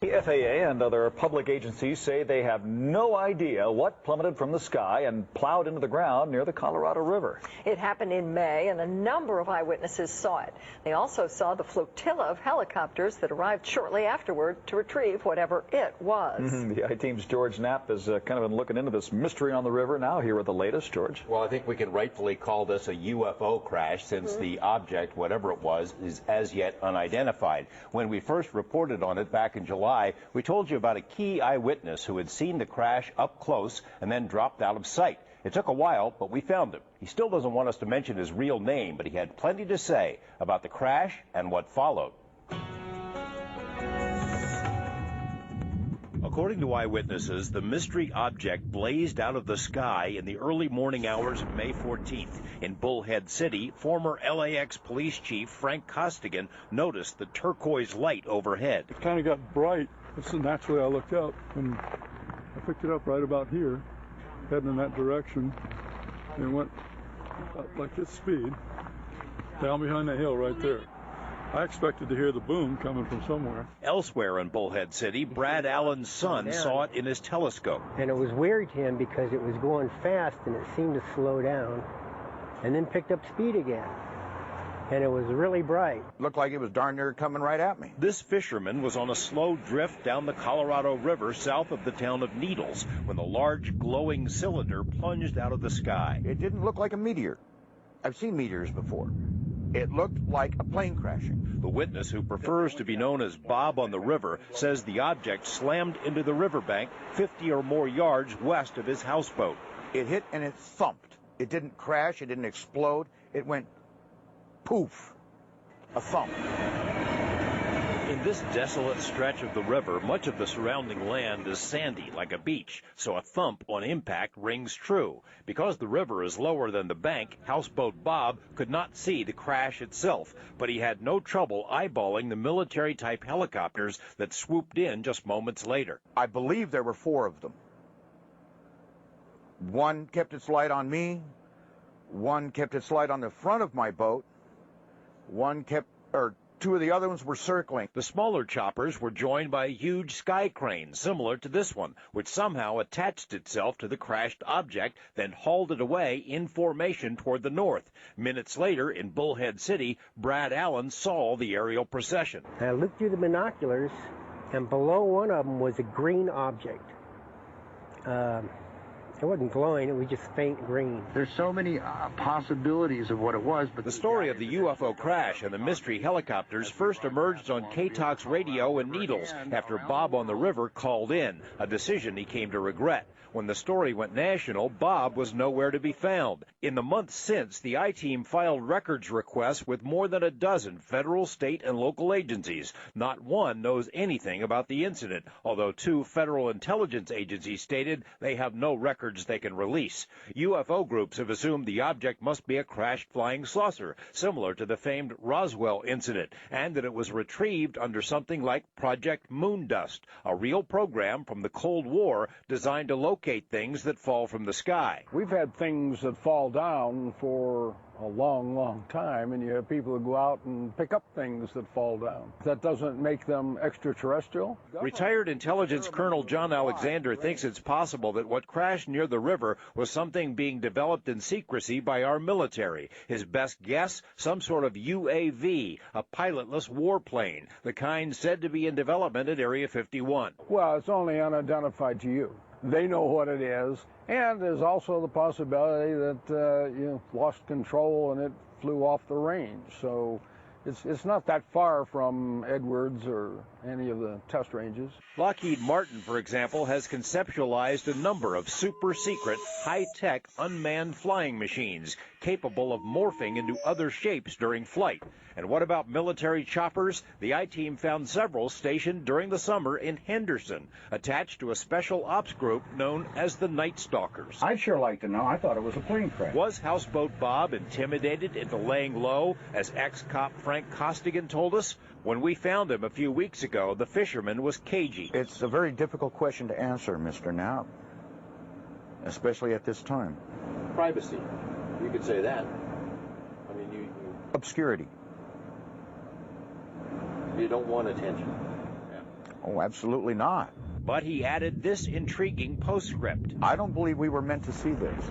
The FAA and other public agencies say they have no idea what plummeted from the sky and plowed into the ground near the Colorado River. It happened in May, and a number of eyewitnesses saw it. They also saw the flotilla of helicopters that arrived shortly afterward to retrieve whatever it was. The I-Team's George Knapp has kind of been looking into this mystery on the river. Now, here are the latest. George. Well, I think we can rightfully call this a UFO crash since the object, whatever it was, is as yet unidentified. When we first reported on it back in July, we told you about a key eyewitness who had seen the crash up close and then dropped out of sight. It took a while, but we found him. He still doesn't want us to mention his real name, but he had plenty to say about the crash and what followed. According to eyewitnesses, the mystery object blazed out of the sky in the early morning hours of May 14th. In Bullhead City, former LAX police chief Frank Costigan noticed the turquoise light overhead. It kind of got bright, so naturally I looked up, and I picked it up right about here, heading in that direction, and went up like this speed, down behind the hill right there. I expected to hear the boom coming from somewhere. Elsewhere in Bullhead City, Brad Allen's son saw it in his telescope. And it was weird to him because it was going fast and it seemed to slow down and then picked up speed again. And it was really bright. Looked like it was darn near coming right at me. This fisherman was on a slow drift down the Colorado River south of the town of Needles when the large glowing cylinder plunged out of the sky. It didn't look like a meteor. I've seen meteors before. It looked like a plane crashing. The witness, who prefers to be known as Bob on the river, says the object slammed into the riverbank 50 or more yards west of his houseboat. It hit and it thumped. It didn't crash. It didn't explode. It went poof, a thump. In this desolate stretch of the river, much of the surrounding land is sandy, like a beach, so a thump on impact rings true. Because the river is lower than the bank, Houseboat Bob could not see the crash itself, but he had no trouble eyeballing the military-type helicopters that swooped in just moments later. I believe there were 4 of them. One kept its light on me, one kept its light on the front of my boat, two of the other ones were circling. The smaller choppers were joined by a huge sky crane, similar to this one, which somehow attached itself to the crashed object, then hauled it away in formation toward the north. Minutes later, in Bullhead City, Brad Allen saw the aerial procession. I looked through the binoculars, and below one of them was a green object. It wasn't glowing, it was just faint green. There's so many possibilities of what it was, but the story of the UFO crash and the mystery helicopters first emerged on KTOX radio in Needles after Bob on the river called in, a decision he came to regret. When the story went national, Bob was nowhere to be found. In the months since, the I-Team filed records requests with more than a dozen federal, state, and local agencies. Not one knows anything about the incident, although 2 federal intelligence agencies stated they have no records they can release. UFO groups have assumed the object must be a crashed flying saucer, similar to the famed Roswell incident, and that it was retrieved under something like Project Moondust, a real program from the Cold War designed to locate things that fall from the sky. We've had things that fall down for a long, long time, and you have people who go out and pick up things that fall down. That doesn't make them extraterrestrial. Retired intelligence Colonel John Alexander thinks it's possible that what crashed near the river was something being developed in secrecy by our military. His best guess, some sort of UAV, a pilotless warplane, the kind said to be in development at Area 51. Well, it's only unidentified to you. They know what it is, and there's also the possibility that you lost control and it flew off the range. So it's not that far from Edwards or any of the test ranges. Lockheed Martin, for example, has conceptualized a number of super-secret, high-tech, unmanned flying machines capable of morphing into other shapes during flight. And what about military choppers? The I-Team found several stationed during the summer in Henderson, attached to a special ops group known as the Night Stalkers. I'd sure like to know. I thought it was a plane crash. Was Houseboat Bob intimidated into laying low, as ex-cop Frank Costigan told us? When we found him a few weeks ago, the fisherman was cagey. It's a very difficult question to answer, Mr. Knapp, especially at this time. Privacy. You could say that. I mean, Obscurity. You don't want attention. Oh, Oh, absolutely not. But he added this intriguing postscript. I don't believe we were meant to see this.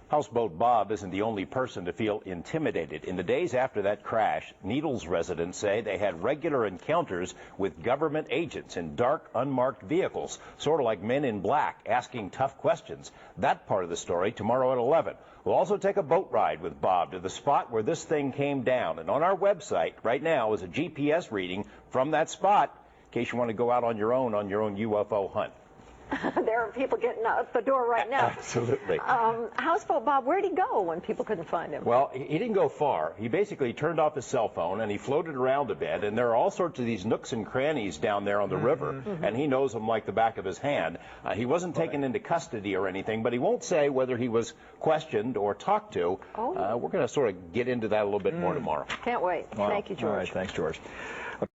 Houseboat Bob isn't the only person to feel intimidated. In the days after that crash, Needles residents say they had regular encounters with government agents in dark, unmarked vehicles, sort of like men in black, asking tough questions. That part of the story tomorrow at 11. We'll also take a boat ride with Bob to the spot where this thing came down. And on our website right now is a GPS reading from that spot, in case you want to go out on your own UFO hunt. There are people getting out the door right now. Absolutely. Houseboat Bob, where'd he go when people couldn't find him? Well, he didn't go far. He basically turned off his cell phone and he floated around a bit. And there are all sorts of these nooks and crannies down there on the river, and he knows them like the back of his hand. He wasn't taken into custody or anything, but he won't say whether he was questioned or talked to. We're going to sort of get into that a little bit more tomorrow. Can't wait. Wow. Thank you, George. All right, thanks, George.